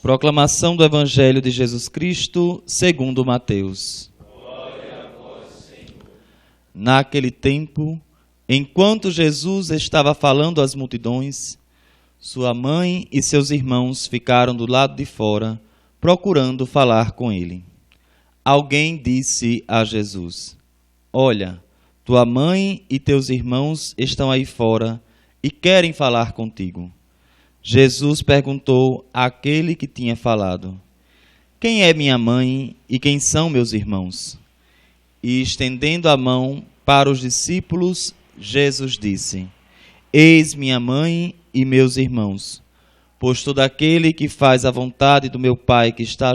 Proclamação do Evangelho de Jesus Cristo, segundo Mateus. Glória a vós, Senhor. Naquele tempo, enquanto Jesus estava falando às multidões, sua mãe e seus irmãos ficaram do lado de fora, procurando falar com ele. Alguém disse a Jesus: Olha, tua mãe e teus irmãos estão aí fora e querem falar contigo. Jesus perguntou àquele que tinha falado: Quem é minha mãe e quem são meus irmãos? E estendendo a mão para os discípulos, Jesus disse: Eis minha mãe e meus irmãos. Pois todo aquele que faz a vontade do meu Pai que está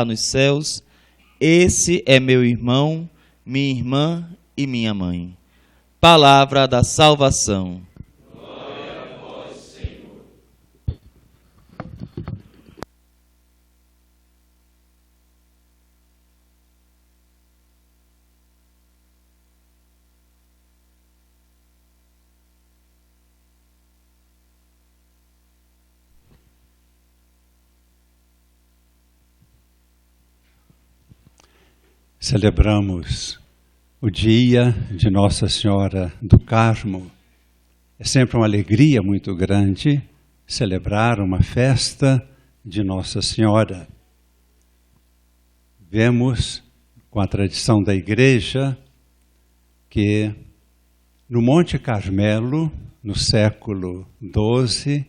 nos céus, esse é meu irmão, minha irmã e minha mãe. Palavra da salvação. Glória a vós, Senhor. Celebramos o dia de Nossa Senhora do Carmo. É sempre uma alegria muito grande celebrar uma festa de Nossa Senhora. Vemos, com a tradição da Igreja, que no Monte Carmelo, no século XII,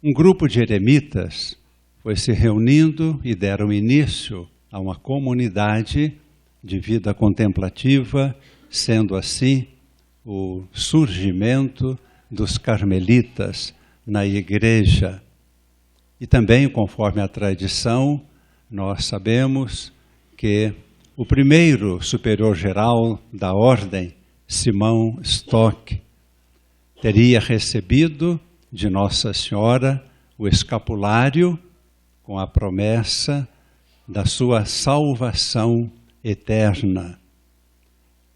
um grupo de eremitas foi se reunindo e deram início a uma comunidade de vida contemplativa, sendo assim o surgimento dos carmelitas na Igreja. E também, conforme a tradição, nós sabemos que o primeiro superior-geral da ordem, Simão Stock, teria recebido de Nossa Senhora o escapulário com a promessa da sua salvação eterna.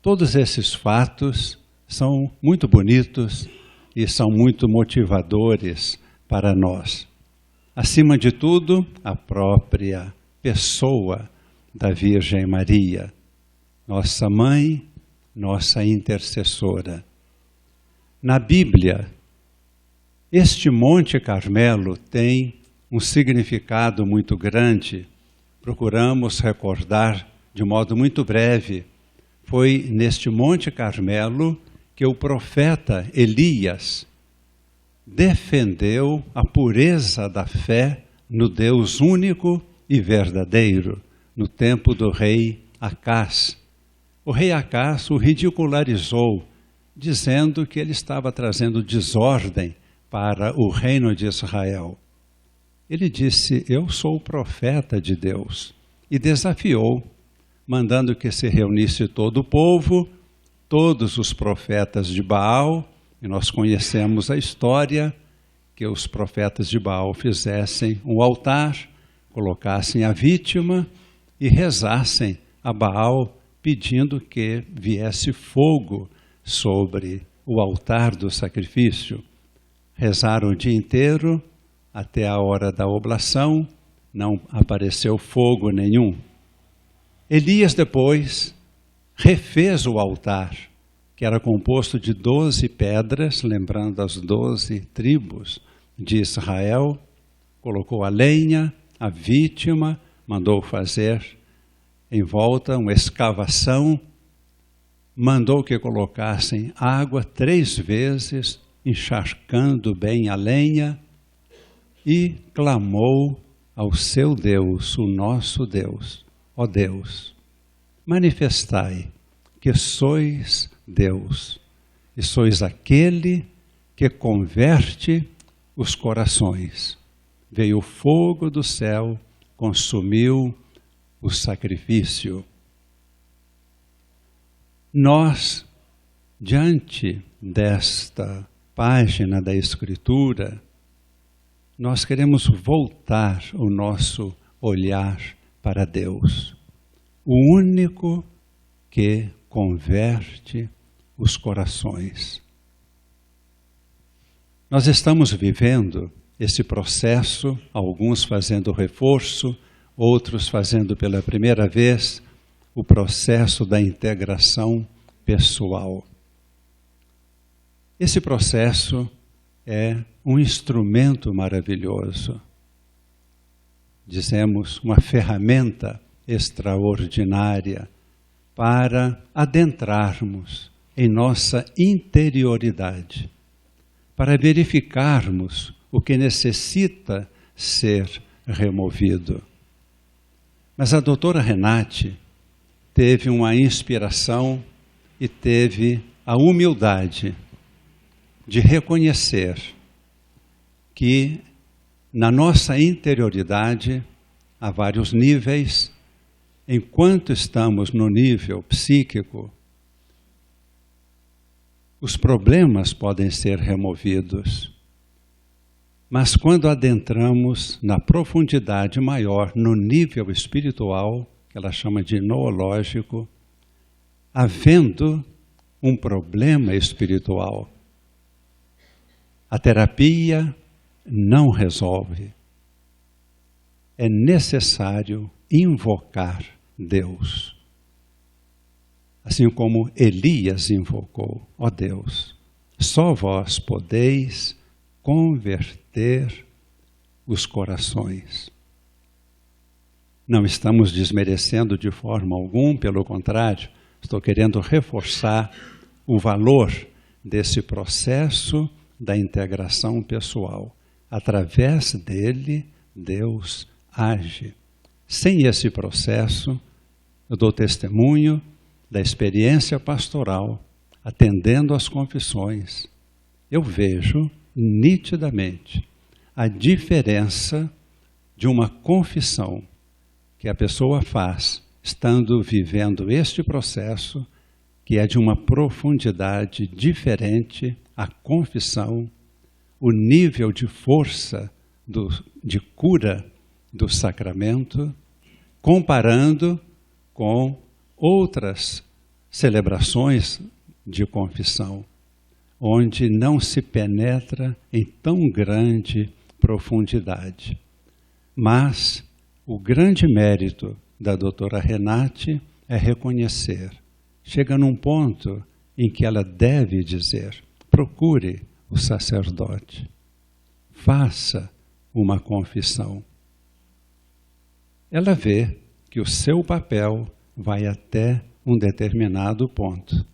Todos esses fatos são muito bonitos e são muito motivadores para nós. Acima de tudo, a própria pessoa da Virgem Maria, nossa mãe, nossa intercessora. Na Bíblia, este Monte Carmelo tem um significado muito grande. Procuramos recordar de modo muito breve. Foi neste Monte Carmelo que o profeta Elias defendeu a pureza da fé no Deus único e verdadeiro, no tempo do rei Acás. O rei Acás o ridicularizou, dizendo que ele estava trazendo desordem para o reino de Israel. Ele disse: eu sou o profeta de Deus, e desafiou, mandando que se reunisse todo o povo, todos os profetas de Baal, e nós conhecemos a história, que os profetas de Baal fizessem um altar, colocassem a vítima e rezassem a Baal, pedindo que viesse fogo sobre o altar do sacrifício. Rezaram o dia inteiro, até a hora da oblação, não apareceu fogo nenhum. Elias depois refez o altar, que era composto de 12 pedras, lembrando as 12 tribos de Israel, colocou a lenha, a vítima, mandou fazer em volta uma escavação, mandou que colocassem água 3 vezes, encharcando bem a lenha, e clamou ao seu Deus, o nosso Deus: ó Deus, manifestai que sois Deus, e sois aquele que converte os corações. Veio o fogo do céu, consumiu o sacrifício. Nós, diante desta página da Escritura, nós queremos voltar o nosso olhar para Deus, o único que converte os corações. Nós estamos vivendo esse processo, alguns fazendo reforço, outros fazendo pela primeira vez o processo da integração pessoal. Esse processo é um instrumento maravilhoso. Dizemos, uma ferramenta extraordinária para adentrarmos em nossa interioridade, para verificarmos o que necessita ser removido. Mas a doutora Renate teve uma inspiração e teve a humildade de reconhecer que na nossa interioridade há vários níveis. Enquanto estamos no nível psíquico, os problemas podem ser removidos. Mas quando adentramos na profundidade maior, no nível espiritual, que ela chama de noológico, havendo um problema espiritual, a terapia não resolve. É necessário invocar Deus. Assim como Elias invocou, ó Deus, só vós podeis converter os corações. Não estamos desmerecendo de forma alguma, pelo contrário, estou querendo reforçar o valor desse processo da integração pessoal. Através dele, Deus age. Sem esse processo, eu dou testemunho da experiência pastoral, atendendo às confissões. Eu vejo nitidamente a diferença de uma confissão que a pessoa faz estando vivendo este processo, que é de uma profundidade diferente, a confissão, o nível de força de cura do sacramento, comparando com outras celebrações de confissão, onde não se penetra em tão grande profundidade. Mas o grande mérito da doutora Renate é reconhecer. Chega num ponto em que ela deve dizer, procure o sacerdote, faça uma confissão. Ela vê que o seu papel vai até um determinado ponto.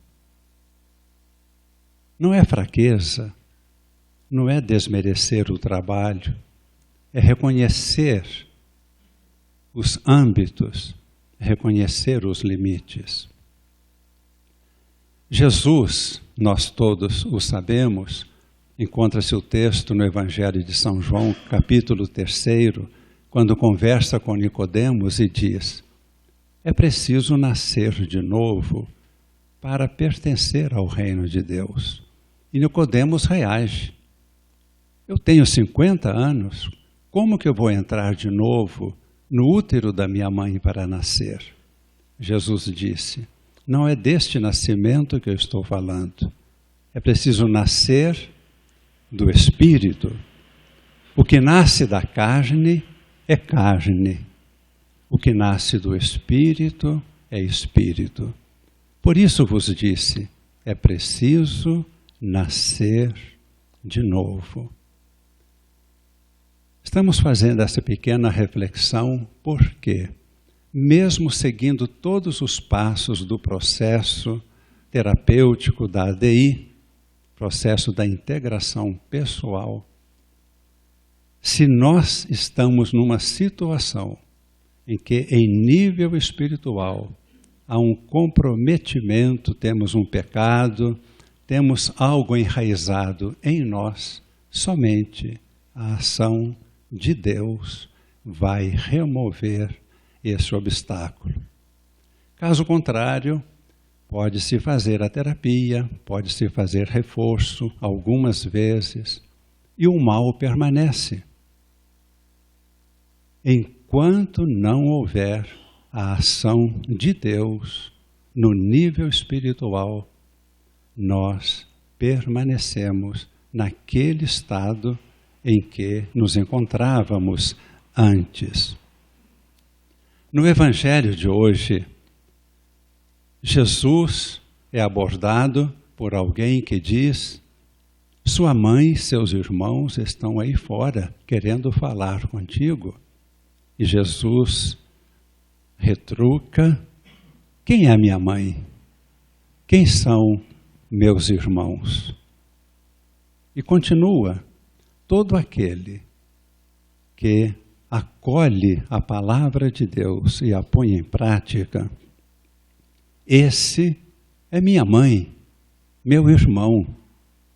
Não é fraqueza, não é desmerecer o trabalho, é reconhecer os âmbitos, reconhecer os limites. Jesus, nós todos o sabemos, encontra-se o texto no Evangelho de São João, capítulo 3, quando conversa com Nicodemos e diz, é preciso nascer de novo para pertencer ao reino de Deus. E Nicodemos reage. Eu tenho 50 anos, como que eu vou entrar de novo no útero da minha mãe para nascer? Jesus disse, não é deste nascimento que eu estou falando. É preciso nascer do Espírito. O que nasce da carne é carne. O que nasce do Espírito é Espírito. Por isso vos disse, é preciso nascer de novo. Estamos fazendo essa pequena reflexão porque, mesmo seguindo todos os passos do processo terapêutico da ADI, processo da integração pessoal, se nós estamos numa situação em que, em nível espiritual, há um comprometimento, temos um pecado, temos algo enraizado em nós, somente a ação de Deus vai remover esse obstáculo. Caso contrário, pode-se fazer a terapia, pode-se fazer reforço algumas vezes, e o mal permanece. Enquanto não houver a ação de Deus no nível espiritual, nós permanecemos naquele estado em que nos encontrávamos antes. No Evangelho de hoje, Jesus é abordado por alguém que diz: sua mãe e seus irmãos estão aí fora querendo falar contigo. E Jesus retruca: quem é minha mãe? Quem são meus irmãos? E continua: todo aquele que acolhe a palavra de Deus e a põe em prática, esse é minha mãe, meu irmão,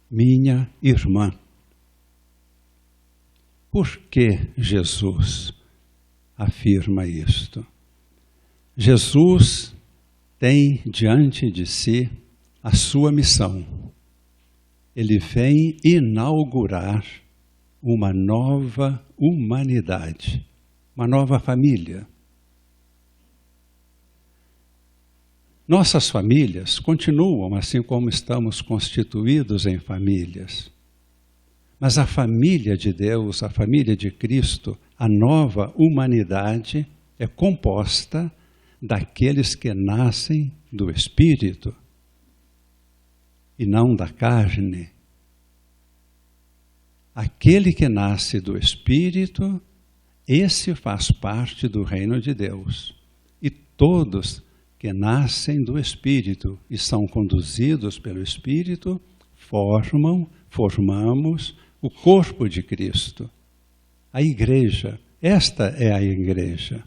minha irmã. Por que Jesus afirma isto? Jesus tem diante de si a sua missão. Ele vem inaugurar uma nova humanidade, uma nova família. Nossas famílias continuam assim como estamos constituídos em famílias. Mas a família de Deus, a família de Cristo, a nova humanidade é composta daqueles que nascem do Espírito e não da carne. Aquele que nasce do Espírito, esse faz parte do reino de Deus. E todos que nascem do Espírito e são conduzidos pelo Espírito, formamos o corpo de Cristo. A igreja, esta é a igreja.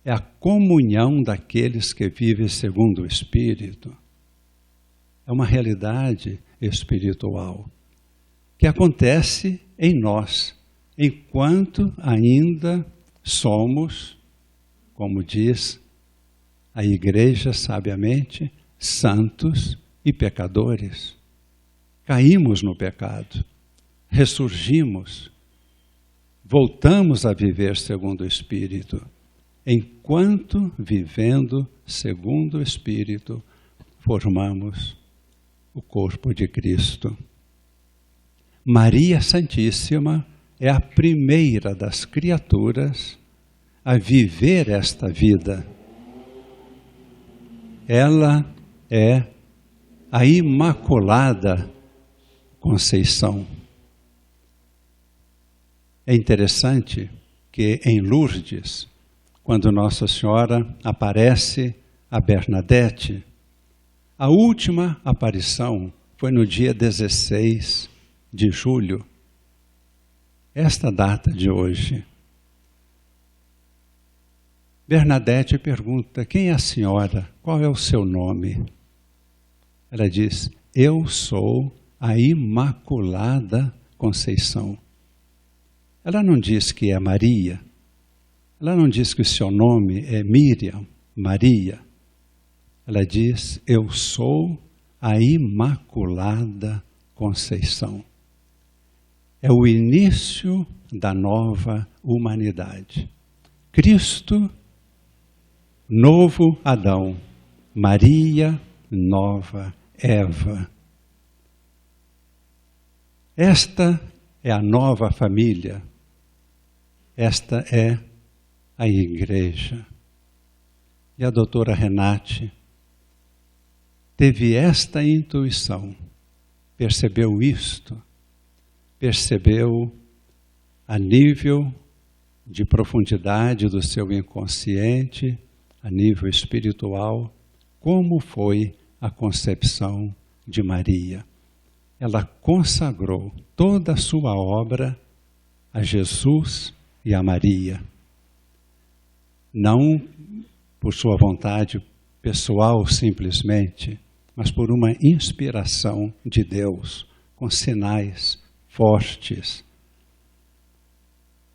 É a comunhão daqueles que vivem segundo o Espírito. É uma realidade espiritual que acontece em nós, enquanto ainda somos, como diz a igreja sabiamente, santos e pecadores. Caímos no pecado, ressurgimos, voltamos a viver segundo o Espírito. Enquanto vivendo segundo o Espírito, formamos o corpo de Cristo. Maria Santíssima é a primeira das criaturas a viver esta vida. Ela é a Imaculada Conceição. É interessante que em Lourdes, quando Nossa Senhora aparece a Bernadette, a última aparição foi no dia 16 de julho, esta data de hoje. Bernadette pergunta: quem é a senhora? Qual é o seu nome? Ela diz: eu sou a Imaculada Conceição. Ela não diz que é Maria. Ela não diz que o seu nome é Miriam, Maria. Ela diz: eu sou a Imaculada Conceição. É o início da nova humanidade. Cristo, novo Adão. Maria, nova Eva. Esta é a nova família. Esta é a igreja. E a doutora Renate teve esta intuição, percebeu isto, percebeu a nível de profundidade do seu inconsciente, a nível espiritual, como foi a concepção de Maria. Ela consagrou toda a sua obra a Jesus e a Maria. Não por sua vontade pessoal simplesmente, mas por uma inspiração de Deus, com sinais fortes.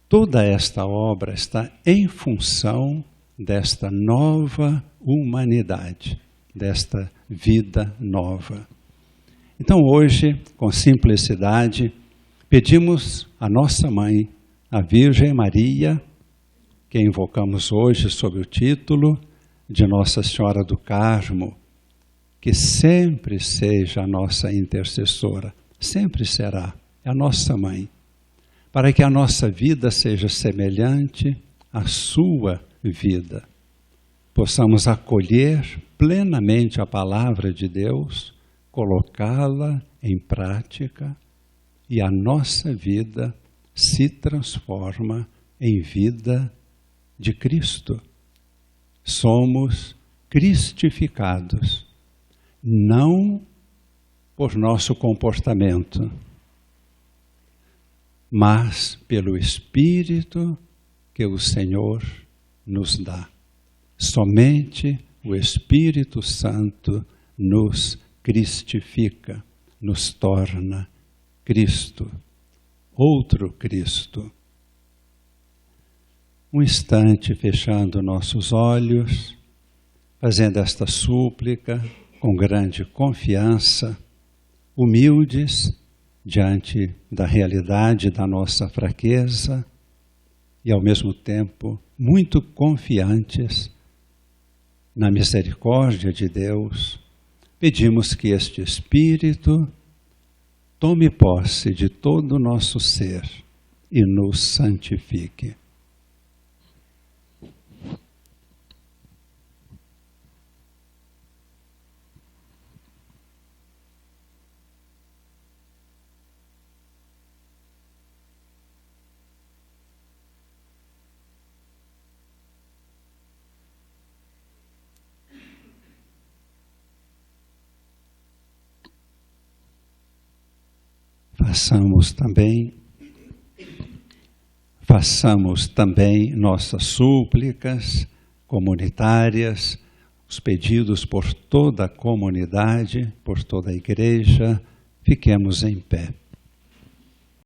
Toda esta obra está em função desta nova humanidade, desta vida nova. Então hoje, com simplicidade, pedimos à nossa mãe, a Virgem Maria, que invocamos hoje sob o título de Nossa Senhora do Carmo, que sempre seja a nossa intercessora. sempre será, é a nossa mãe, para que a nossa vida seja semelhante à sua vida. Possamos acolher plenamente a palavra de Deus, colocá-la em prática e a nossa vida se transforma em vida de Cristo. Somos cristificados, não por nosso comportamento, mas pelo Espírito que o Senhor nos dá. Somente o Espírito Santo nos cristifica, nos torna Cristo, outro Cristo. Um instante fechando nossos olhos, fazendo esta súplica com grande confiança, humildes diante da realidade da nossa fraqueza e, ao mesmo tempo, muito confiantes na misericórdia de Deus, pedimos que este Espírito tome posse de todo o nosso ser e nos santifique. Façamos também nossas súplicas comunitárias, os pedidos por toda a comunidade, por toda a igreja. Fiquemos em pé.